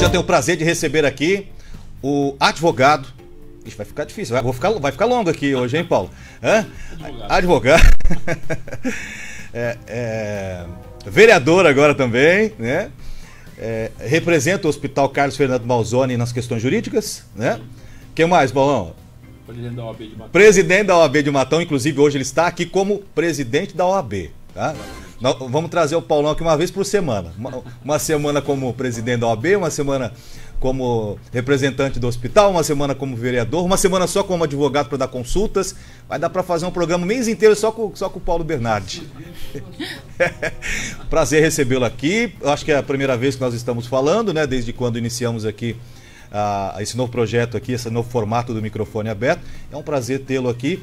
eu tenho o prazer de receber aqui o advogado. Ixi, vai ficar difícil, vai ficar longo aqui hoje, hein, Paulo? Advogado. Vereador agora também, né? Representa o Hospital Carlos Fernando Malzone nas questões jurídicas, né? Quem mais, Paulão? Presidente da OAB de Matão. Presidente da OAB de Matão, inclusive hoje ele está aqui como presidente da OAB, tá? Vamos trazer o Paulão aqui uma vez por semana. Uma semana como presidente da OAB, uma semana como representante do hospital, uma semana como vereador, uma semana só como advogado para dar consultas. Vai dar para fazer um programa o mês inteiro só com o Paulo Bernardi. Prazer recebê-lo aqui. Eu acho que é a primeira vez que nós estamos falando, né? Desde quando iniciamos aqui esse novo projeto aqui, esse novo formato do microfone aberto. É um prazer tê-lo aqui.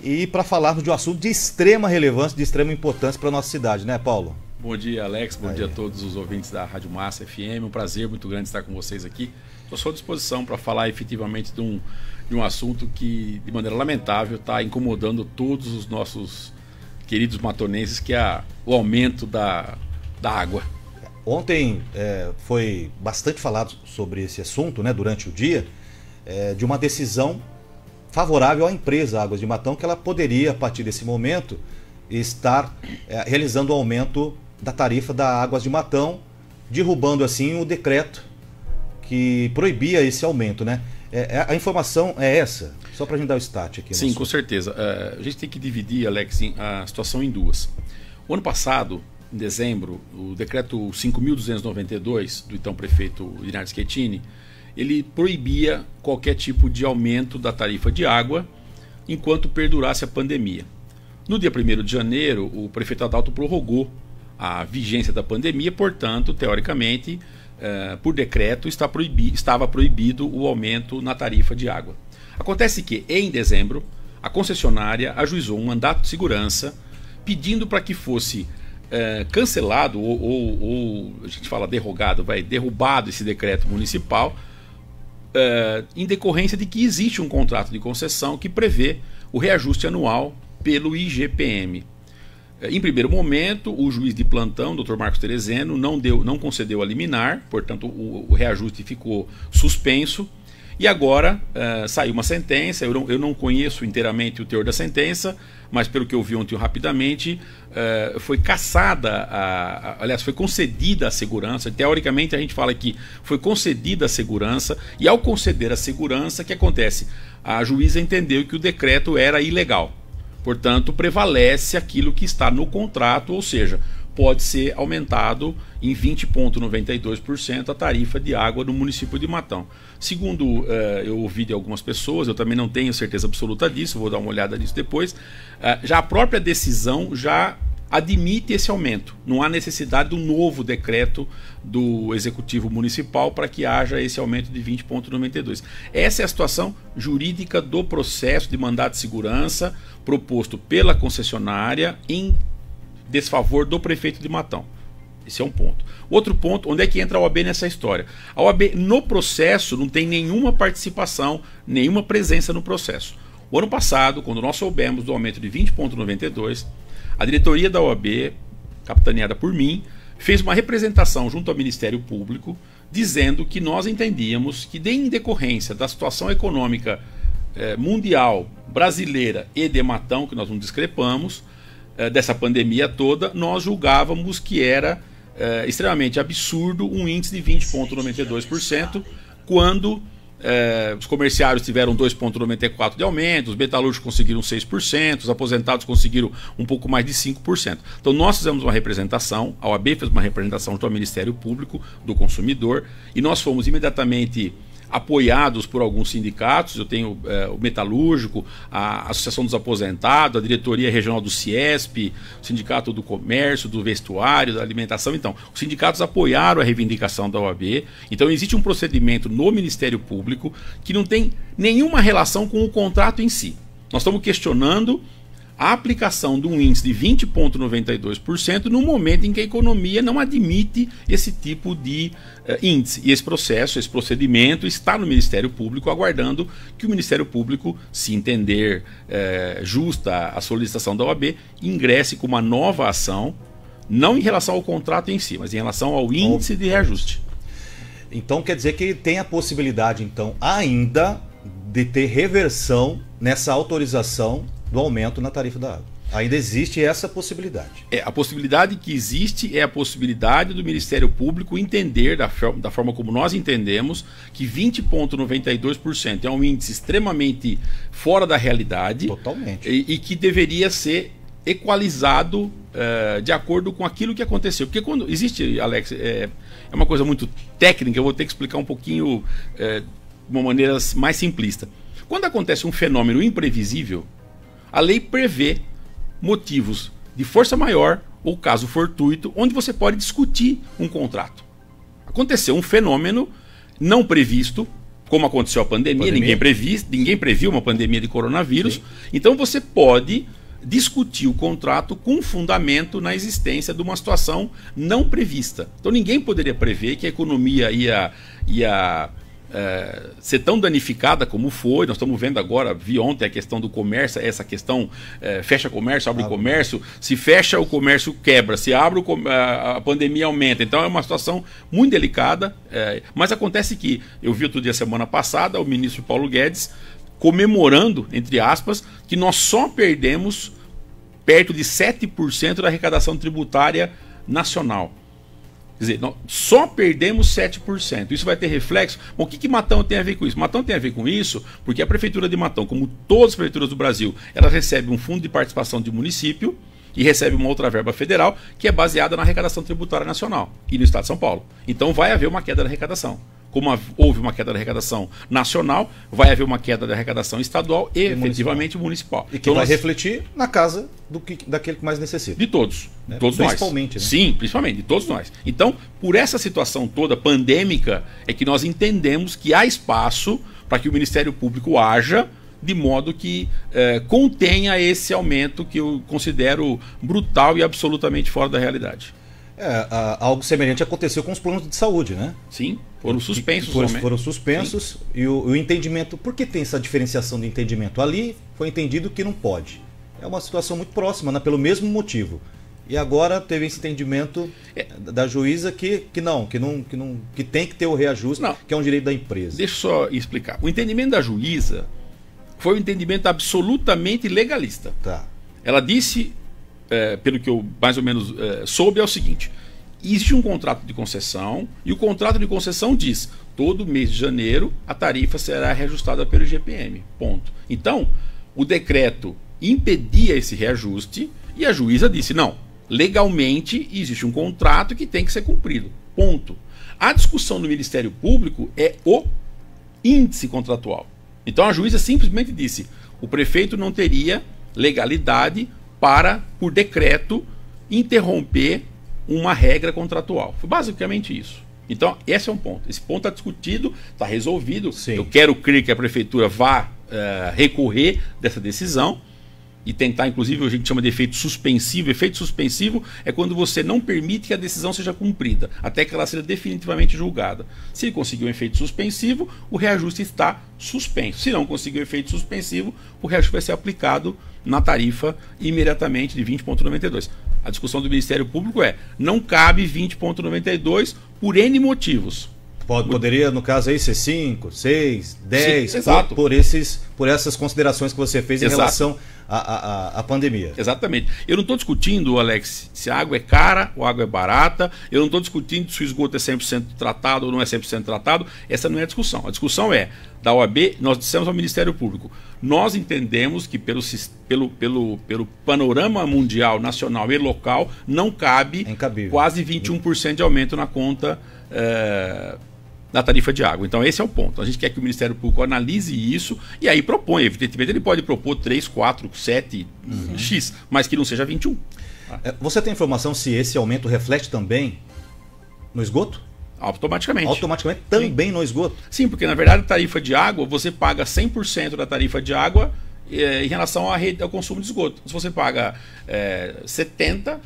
E para falarmos de um assunto de extrema relevância, de extrema importância para a nossa cidade, né, Paulo? Bom dia, Alex. Bom dia a todos os ouvintes da Rádio Massa FM. Um prazer muito grande estar com vocês aqui. Estou à sua disposição para falar efetivamente de um assunto que, de maneira lamentável, está incomodando todos os nossos queridos matonenses, que é o aumento da água. Ontem foi bastante falado sobre esse assunto, né, durante o dia, de uma decisão favorável à empresa Águas de Matão, que ela poderia, a partir desse momento, estar realizando o aumento da tarifa da Águas de Matão, derrubando assim o decreto que proibia esse aumento, né? A informação é essa, só para a gente dar o start aqui. Sim, com certeza. A gente tem que dividir, Alex, a situação em duas. O ano passado, em dezembro, o decreto 5.292 do então prefeito Linardo Schettini, ele proibia qualquer tipo de aumento da tarifa de água enquanto perdurasse a pandemia. No dia 1º de janeiro, o prefeito Adalto prorrogou a vigência da pandemia, portanto, teoricamente, por decreto, estava proibido o aumento na tarifa de água. Acontece que, em dezembro, a concessionária ajuizou um mandato de segurança pedindo para que fosse cancelado ou a gente fala derrubado esse decreto municipal, em decorrência de que existe um contrato de concessão que prevê o reajuste anual pelo IGPM. Em primeiro momento, o juiz de plantão, Dr. Marcos Terezeno, não concedeu a liminar, portanto o reajuste ficou suspenso. E agora saiu uma sentença. Eu não conheço inteiramente o teor da sentença, mas pelo que eu vi ontem rapidamente, foi cassada, aliás, foi concedida a segurança. Teoricamente a gente fala que foi concedida a segurança, e ao conceder a segurança, o que acontece? A juíza entendeu que o decreto era ilegal. Portanto, prevalece aquilo que está no contrato, ou seja, pode ser aumentado em 20,92% a tarifa de água no município de Matão. Segundo eu ouvi de algumas pessoas, eu também não tenho certeza absoluta disso, vou dar uma olhada nisso depois, já a própria decisão já admite esse aumento. Não há necessidade de um novo decreto do Executivo Municipal para que haja esse aumento de 20,92%. Essa é a situação jurídica do processo de mandado de segurança proposto pela concessionária em desfavor do prefeito de Matão. Esse é um ponto. Outro ponto, onde é que entra a OAB nessa história? A OAB no processo não tem nenhuma participação, nenhuma presença no processo. O ano passado, quando nós soubemos do aumento de 20,92%, a diretoria da OAB, capitaneada por mim, fez uma representação junto ao Ministério Público, dizendo que nós entendíamos que, em decorrência da situação econômica mundial, brasileira e de Matão, que nós não discrepamos, dessa pandemia toda, nós julgávamos que era extremamente absurdo um índice de 20,92%, quando os comerciários tiveram 2,94% de aumento, os metalúrgicos conseguiram 6%, os aposentados conseguiram um pouco mais de 5%. Então nós fizemos uma representação, a OAB fez uma representação junto ao Ministério Público do Consumidor, e nós fomos imediatamente apoiados por alguns sindicatos. Eu tenho o Metalúrgico, a Associação dos Aposentados, a Diretoria Regional do CIESP, o Sindicato do Comércio, do Vestuário, da Alimentação. Então, os sindicatos apoiaram a reivindicação da OAB. Então, existe um procedimento no Ministério Público que não tem nenhuma relação com o contrato em si. Nós estamos questionando a aplicação de um índice de 20,92% no momento em que a economia não admite esse tipo de índice. E esse processo, esse procedimento está no Ministério Público, aguardando que o Ministério Público, se entender justa a solicitação da OAB, ingresse com uma nova ação, não em relação ao contrato em si, mas em relação ao índice de reajuste. Então quer dizer que tem a possibilidade, então, ainda de ter reversão nessa autorização do aumento na tarifa da água. Ainda existe essa possibilidade. A possibilidade que existe é a possibilidade do Ministério Público entender, da forma como nós entendemos, que 20,92% é um índice extremamente fora da realidade. Totalmente. E que deveria ser equalizado de acordo com aquilo que aconteceu. Porque quando existe, Alex, é uma coisa muito técnica, eu vou ter que explicar um pouquinho de uma maneira mais simplista. Quando acontece um fenômeno imprevisível, a lei prevê motivos de força maior ou caso fortuito, onde você pode discutir um contrato. Aconteceu um fenômeno não previsto, como aconteceu a pandemia. Ninguém previu uma pandemia de coronavírus. Sim. Então você pode discutir o contrato com fundamento na existência de uma situação não prevista. Então ninguém poderia prever que a economia ia ser tão danificada como foi. Nós estamos vendo agora, vi ontem a questão do comércio, essa questão fecha comércio, abre comércio, se fecha o comércio quebra, se abre a pandemia aumenta. Então é uma situação muito delicada, mas acontece que eu vi outro dia, semana passada, o ministro Paulo Guedes comemorando, entre aspas, que nós só perdemos perto de 7% da arrecadação tributária nacional. Quer dizer, nós só perdemos 7%. Isso vai ter reflexo? Bom, o que Matão tem a ver com isso? Matão tem a ver com isso porque a Prefeitura de Matão, como todas as prefeituras do Brasil, ela recebe um fundo de participação de município e recebe uma outra verba federal que é baseada na arrecadação tributária nacional e no Estado de São Paulo. Então vai haver uma queda da arrecadação. Como houve uma queda da arrecadação nacional, vai haver uma queda da arrecadação estadual e efetivamente municipal. E que então vai refletir na casa daquele que mais necessita. De todos. Né? Todos principalmente, nós. Né? Sim, principalmente, de todos nós. Então, por essa situação toda pandêmica, é que nós entendemos que há espaço para que o Ministério Público haja de modo que contenha esse aumento que eu considero brutal e absolutamente fora da realidade. Algo semelhante aconteceu com os planos de saúde, né? Sim, foram suspensos. Foram suspensos. Sim. E o entendimento, por que tem essa diferenciação de entendimento? Ali foi entendido que não pode. É uma situação muito próxima, né? Pelo mesmo motivo. E agora teve esse entendimento da juíza que tem que ter o reajuste, que é um direito da empresa. Deixa eu só explicar. O entendimento da juíza foi um entendimento absolutamente legalista. Tá. Ela disse, pelo que eu mais ou menos soube, é o seguinte: existe um contrato de concessão e o contrato de concessão diz todo mês de janeiro a tarifa será reajustada pelo IGPM. Ponto. Então, o decreto impedia esse reajuste e a juíza disse, não, legalmente existe um contrato que tem que ser cumprido. Ponto. A discussão no Ministério Público é o índice contratual. Então a juíza simplesmente disse, o prefeito não teria legalidade para, por decreto, interromper uma regra contratual. Foi basicamente isso. Então, esse é um ponto. Esse ponto está discutido, está resolvido. Sim. Eu quero crer que a prefeitura vá recorrer dessa decisão e tentar, inclusive, a gente chama de efeito suspensivo. Efeito suspensivo é quando você não permite que a decisão seja cumprida, até que ela seja definitivamente julgada. Se ele conseguiu um efeito suspensivo, o reajuste está suspenso. Se não conseguiu efeito suspensivo, o reajuste vai ser aplicado na tarifa imediatamente de 20,92. A discussão do Ministério Público não cabe 20,92 por N motivos. Poderia, no caso aí, ser 5, 6, 10, sim, exato. Por essas considerações que você fez em exato. Relação à pandemia. Exatamente. Eu não estou discutindo, Alex, se a água é cara ou a água é barata. Eu não estou discutindo se o esgoto é 100% tratado ou não é 100% tratado. Essa não é a discussão. A discussão é, da OAB, nós dissemos ao Ministério Público, nós entendemos que pelo panorama mundial, nacional e local, não cabe quase 21% de aumento na conta da tarifa de água. Então esse é o ponto. A gente quer que o Ministério Público analise isso e aí propõe. Evidentemente ele pode propor 3, 4, 7, X, mas que não seja 21. Você tem informação se esse aumento reflete também no esgoto? Automaticamente. Automaticamente também Sim. No esgoto? Sim, porque na verdade a tarifa de água, você paga 100% da tarifa de água em relação ao consumo de esgoto. Se você paga 70,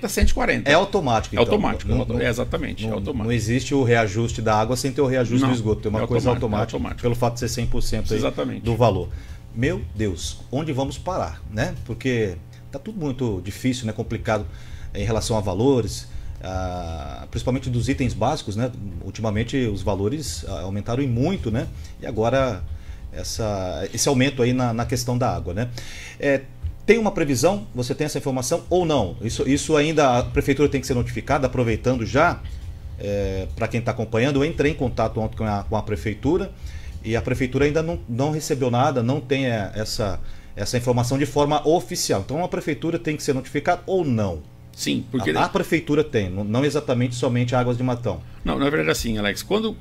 140. É automático, então. É automático, exatamente. É automático. Não existe o reajuste da água sem ter o reajuste do esgoto. Tem uma coisa automática pelo fato de ser 100% aí do valor. Meu Deus, onde vamos parar, né? Porque está tudo muito difícil, né? Complicado em relação a valores. principalmente dos itens básicos, né? Ultimamente os valores aumentaram em muito, né? E agora esse aumento aí na questão da água, né? Tem uma previsão? Você tem essa informação ou não? Isso ainda a prefeitura tem que ser notificada, aproveitando já, para quem está acompanhando. Eu entrei em contato ontem com a prefeitura e a prefeitura ainda não recebeu nada, não tem essa informação de forma oficial. Então a prefeitura tem que ser notificada ou não? Sim, porque a prefeitura tem, não exatamente somente Águas de Matão. Não, na verdade assim, Alex, quando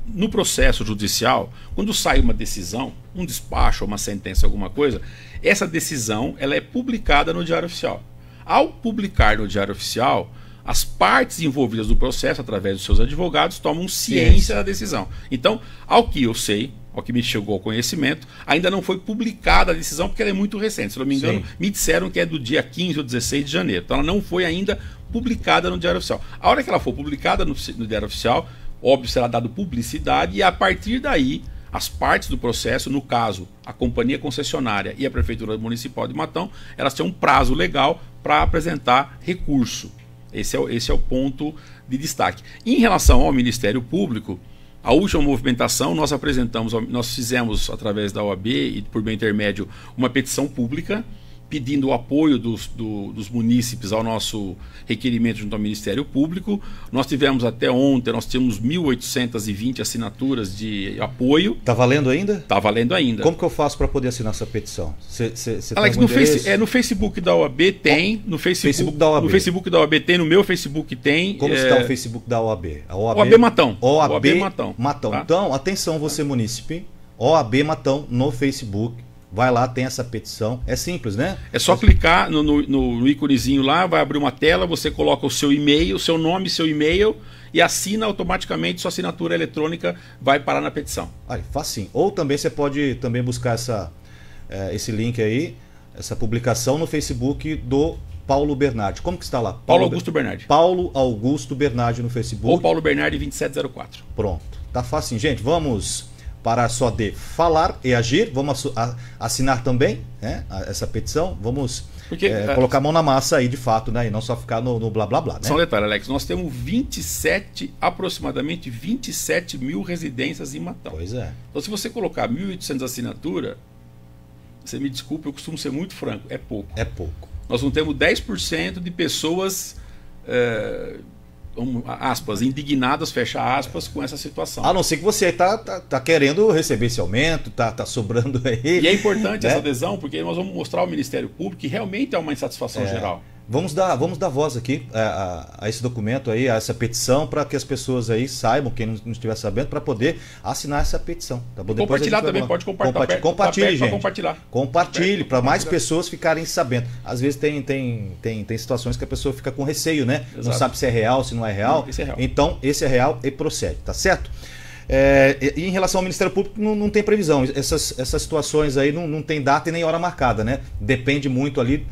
no processo judicial, quando sai uma decisão, um despacho, uma sentença, alguma coisa, essa decisão ela é publicada no Diário Oficial. Ao publicar no Diário Oficial, as partes envolvidas no processo, através dos seus advogados, tomam ciência da decisão. Então, ao que eu sei, ao que me chegou ao conhecimento, ainda não foi publicada a decisão, porque ela é muito recente. Se não me engano, sim, me disseram que é do dia 15 ou 16 de janeiro. Então ela não foi ainda publicada no Diário Oficial. A hora que ela for publicada no Diário Oficial, óbvio, será dado publicidade, e a partir daí, as partes do processo, no caso, a companhia concessionária e a Prefeitura Municipal de Matão, elas têm um prazo legal para apresentar recurso. Esse é o ponto de destaque. Em relação ao Ministério Público, a última movimentação nós fizemos através da OAB e por meu intermédio uma petição pública pedindo o apoio dos munícipes ao nosso requerimento junto ao Ministério Público. Nós tivemos até ontem, nós tínhamos 1.820 assinaturas de apoio. Está valendo ainda? Está valendo ainda. Como que eu faço para poder assinar essa petição? Alex, no Facebook da OAB tem, no Facebook da OAB. No Facebook da OAB tem, no meu Facebook tem. Como está o Facebook da OAB? OAB Matão. OAB Matão. Tá? Então, atenção você munícipe, OAB Matão no Facebook. Vai lá, tem essa petição. É simples, né? É só clicar no íconezinho lá, vai abrir uma tela, você coloca o seu e-mail, o seu nome, seu e-mail e assina automaticamente, sua assinatura eletrônica vai parar na petição. Olha, facinho. Ou também você pode também buscar esse link aí, essa publicação no Facebook do Paulo Bernardi. Como que está lá? Paulo Augusto Bernardi. Paulo Augusto Bernardi no Facebook. Ou Paulo Bernardi 2704. Pronto. Tá facinho. Gente, vamos parar só de falar e agir. Vamos assinar também, né, essa petição. Vamos colocar a mão na massa aí de fato, né, e não só ficar no blá blá blá, né? Só um detalhe, Alex, nós temos aproximadamente 27 mil residências em Matão. Pois é. Então se você colocar 1.800 assinaturas, você me desculpe, eu costumo ser muito franco, é pouco. É pouco. Nós não temos 10% de pessoas aspas, indignadas, fecha aspas, com essa situação. A não ser que você tá querendo receber esse aumento, tá sobrando aí. E é importante essa adesão, porque nós vamos mostrar ao Ministério Público que realmente é uma insatisfação geral. Vamos dar voz aqui a esse documento aí, a essa petição, para que as pessoas aí saibam, quem não estiver sabendo, para poder assinar essa petição. Tá bom? Compartilhar também, pode compartilhar. Compartilhe, gente. Compartilhar. Compartilhe, para mais pessoas ficarem sabendo. Às vezes tem situações que a pessoa fica com receio, né? Exato. Não sabe se é real, se não é real. Esse é real. Então, esse é real e procede, tá certo? E em relação ao Ministério Público, não tem previsão. Essas situações aí não tem data e nem hora marcada, né? Depende muito ali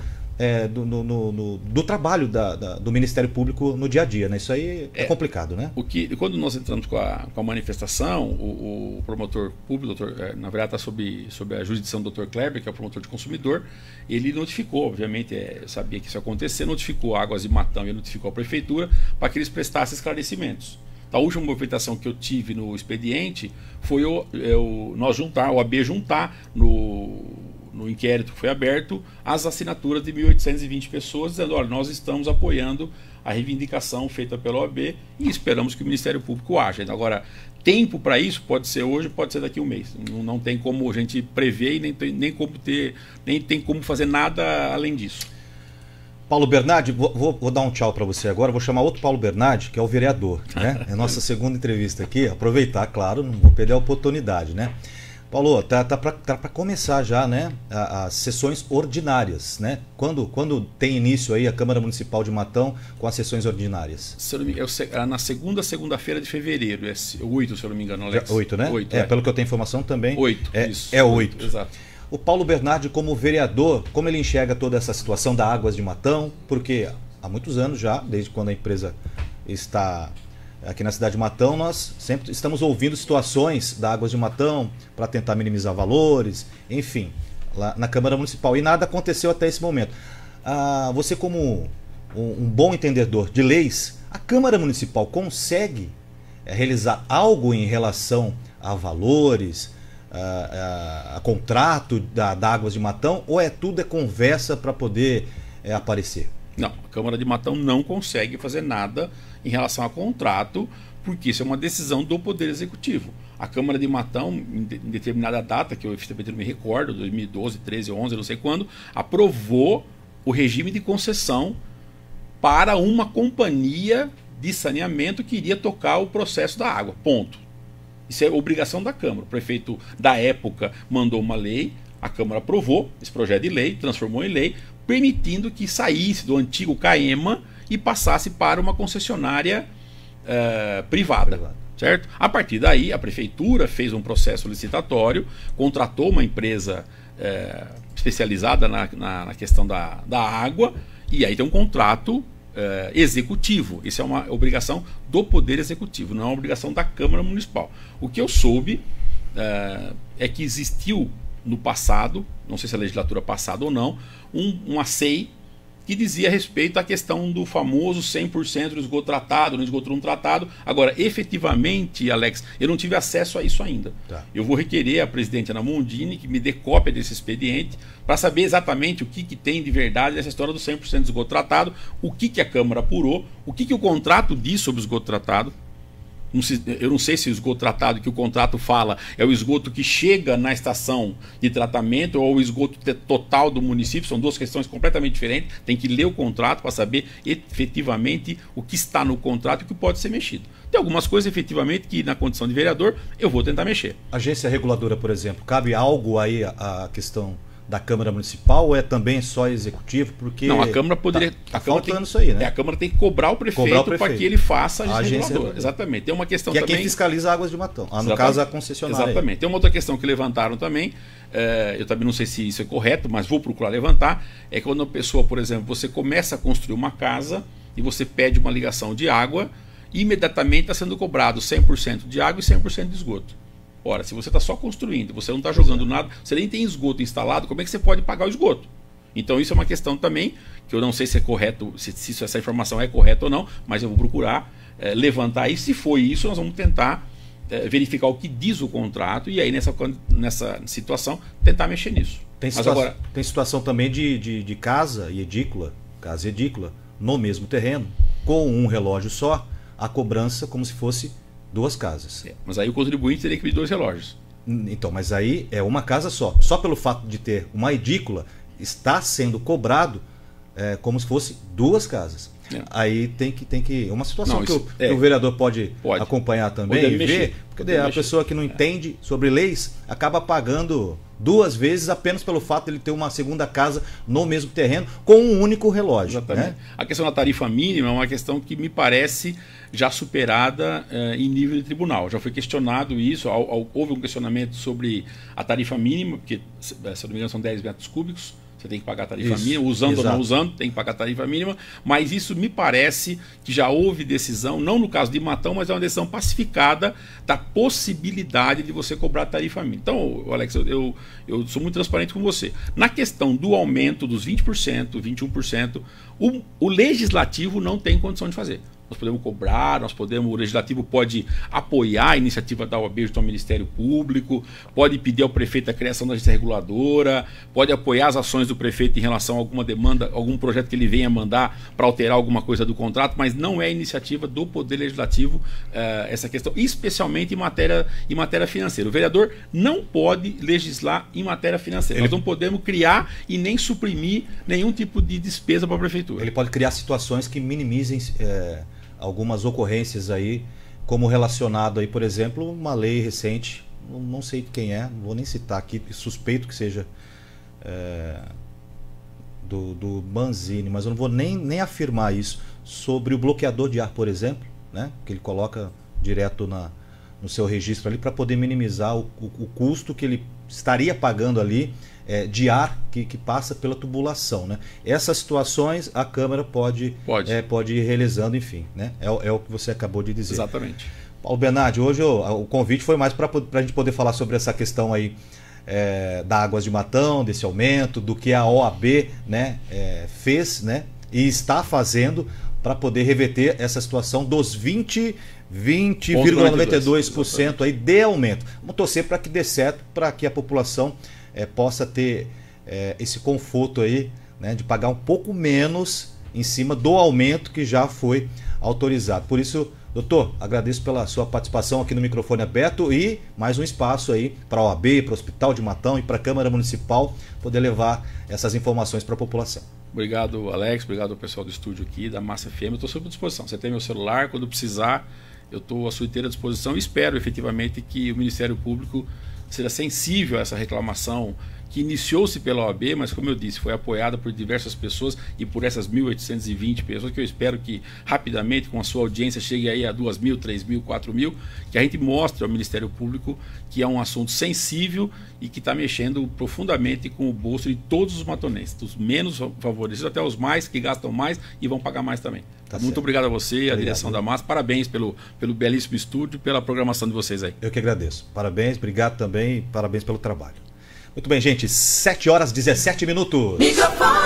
do trabalho do Ministério Público no dia a dia, né? Isso aí é complicado, né? Quando nós entramos com a manifestação, o promotor público, na verdade está sob a jurisdição do Dr. Kleber, que é o promotor de consumidor, ele notificou, obviamente, sabia que isso ia acontecer, notificou a Águas de Matão e notificou a Prefeitura para que eles prestassem esclarecimentos. A última movimentação que eu tive no expediente foi o AB juntar no inquérito que foi aberto, as assinaturas de 1.820 pessoas, dizendo, olha, nós estamos apoiando a reivindicação feita pela OAB e esperamos que o Ministério Público haja. Agora, tempo para isso pode ser hoje, pode ser daqui a um mês. Não tem como a gente prever e nem tem como fazer nada além disso. Paulo Bernardi, vou dar um tchau para você agora, vou chamar outro Paulo Bernardi, que é o vereador, né? É a nossa segunda entrevista aqui, aproveitar, claro, não vou perder a oportunidade, né? Paulo, tá para começar já, né, as sessões ordinárias, né? Quando tem início aí a Câmara Municipal de Matão com as sessões ordinárias? Se eu não me engano, na segunda-feira de fevereiro, é 8, se eu não me engano, Alex. 8, né? 8, pelo que eu tenho informação também. 8, isso. É 8. Exato. O Paulo Bernardi, como vereador, como ele enxerga toda essa situação da Águas de Matão? Porque há muitos anos já, desde quando a empresa está aqui na cidade de Matão, nós sempre estamos ouvindo situações da Águas de Matão para tentar minimizar valores, enfim, lá na Câmara Municipal. E nada aconteceu até esse momento. Você, como um bom entendedor de leis, A Câmara Municipal consegue realizar algo em relação a valores, a contrato da Águas de Matão, ou tudo é conversa para poder aparecer? Não, a Câmara de Matão não consegue fazer nada em relação a contrato, porque isso é uma decisão do Poder Executivo. A Câmara de Matão, em determinada data, que eu efetivamente não me recordo, 2012, 13, 11, não sei quando, aprovou o regime de concessão para uma companhia de saneamento que iria tocar o processo da água. Ponto. Isso é obrigação da Câmara. O prefeito da época mandou uma lei, a Câmara aprovou esse projeto de lei, transformou em lei, permitindo que saísse do antigo CAEMA e passasse para uma concessionária privada. Certo? A partir daí, a prefeitura fez um processo licitatório, contratou uma empresa especializada na questão da água, e aí tem um contrato executivo. Isso é uma obrigação do Poder Executivo, não é uma obrigação da Câmara Municipal. O que eu soube é que existiu no passado, não sei se é a legislatura passada ou não, uma SEI que dizia a respeito à questão do famoso 100% do esgoto tratado, no esgoto não tratado. Agora, efetivamente, Alex, eu não tive acesso a isso ainda. Tá. Eu vou requerer à presidente Ana Mondini que me dê cópia desse expediente para saber exatamente o que tem de verdade nessa história do 100% do esgoto tratado, o que a Câmara apurou, o que o contrato diz sobre o esgoto tratado. Eu não sei se o esgoto tratado que o contrato fala é o esgoto que chega na estação de tratamento ou o esgoto total do município. São duas questões completamente diferentes. Tem que ler o contrato para saber efetivamente o que está no contrato e o que pode ser mexido. Tem algumas coisas efetivamente que na condição de vereador eu vou tentar mexer. Agência reguladora, por exemplo, cabe algo aí a questão da Câmara Municipal ou é também só executivo? Porque não, a Câmara poderia. Tá faltando isso aí, né? A Câmara tem que cobrar o prefeito para que ele faça a agência reguladora. Exatamente. Tem uma questão que também. É quem fiscaliza Águas de Matão. No caso, a concessionária. Exatamente. Tem uma outra questão que levantaram também. Eu também não sei se isso é correto, mas vou procurar levantar. É quando a pessoa, por exemplo, você começa a construir uma casa e você pede uma ligação de água, imediatamente está sendo cobrado 100% de água e 100% de esgoto. Ora, se você está só construindo, você não está jogando nada, você nem tem esgoto instalado, como é que você pode pagar o esgoto? Então isso é uma questão também, que eu não sei se é correto, se essa informação é correta ou não, mas eu vou procurar levantar isso. Se for isso, nós vamos tentar verificar o que diz o contrato e aí nessa situação tentar mexer nisso. Tem situação também de casa e edícula, no mesmo terreno, com um relógio só, a cobrança como se fosse duas casas. Mas aí o contribuinte teria que pedir 2 relógios. Então, mas aí é uma casa só. Só pelo fato de ter uma edícula, está sendo cobrado como se fosse 2 casas. Aí tem que uma situação que o vereador pode acompanhar também e ver, porque a pessoa que não entende sobre leis acaba pagando 2 vezes apenas pelo fato de ele ter uma segunda casa no mesmo terreno com um único relógio. Exatamente. Né? A questão da tarifa mínima é uma questão que me parece já superada em nível de tribunal. Já foi questionado isso, houve um questionamento sobre a tarifa mínima, porque, se eu não me engano, são 10 metros cúbicos. Você tem que pagar a tarifa mínima, usando ou não usando, tem que pagar a tarifa mínima, mas isso me parece que já houve decisão, não no caso de Matão, mas é uma decisão pacificada da possibilidade de você cobrar a tarifa mínima. Então, Alex, eu sou muito transparente com você. Na questão do aumento dos 20%, 21%, o legislativo não tem condição de fazer. Nós podemos cobrar, o legislativo pode apoiar a iniciativa da OAB junto ao Ministério Público, pode pedir ao prefeito a criação da agência reguladora, pode apoiar as ações do prefeito em relação a alguma demanda, algum projeto que ele venha mandar para alterar alguma coisa do contrato, mas não é iniciativa do Poder Legislativo essa questão, especialmente em matéria financeira. O vereador não pode legislar em matéria financeira. Nós não podemos criar e nem suprimir nenhum tipo de despesa para a prefeitura. Ele pode criar situações que minimizem algumas ocorrências aí, como relacionado aí, por exemplo, uma lei recente, não sei quem é, não vou nem citar aqui, suspeito que seja do Manzini, mas eu não vou nem afirmar isso, sobre o bloqueador de ar, por exemplo, né, que ele coloca direto no seu registro ali para poder minimizar o custo que ele estaria pagando ali de ar que passa pela tubulação, né? Essas situações a Câmara pode ir realizando, enfim, né? É o que você acabou de dizer. Exatamente. Paulo Bernardi, hoje o convite foi mais para a gente poder falar sobre essa questão aí da Águas de Matão, desse aumento, do que a OAB, né, fez, né, e está fazendo para poder reverter essa situação dos 20,92% aí de aumento. Vamos torcer para que dê certo, para que a população possa ter esse conforto aí, né, de pagar um pouco menos em cima do aumento que já foi autorizado. Por isso, doutor, agradeço pela sua participação aqui no microfone aberto e mais um espaço aí para a OAB, para o Hospital de Matão e para a Câmara Municipal poder levar essas informações para a população. Obrigado, Alex, obrigado ao pessoal do estúdio aqui, da Massa FM, eu estou sob disposição. Você tem meu celular, quando precisar, eu estou à sua inteira disposição e espero efetivamente que o Ministério Público seja sensível a essa reclamação que iniciou-se pela OAB, mas como eu disse, foi apoiada por diversas pessoas e por essas 1.820 pessoas, que eu espero que rapidamente, com a sua audiência, chegue aí a 2.000, 3.000, 4.000, que a gente mostre ao Ministério Público que é um assunto sensível e que está mexendo profundamente com o bolso de todos os matonenses, dos menos favorecidos até os mais, que gastam mais e vão pagar mais também. Tá. Muito obrigado a você, a direção da Massa, parabéns pelo belíssimo estúdio e pela programação de vocês aí. Eu que agradeço. Parabéns, obrigado também e parabéns pelo trabalho. Muito bem, gente, 7 horas 17 minutos. Microfone.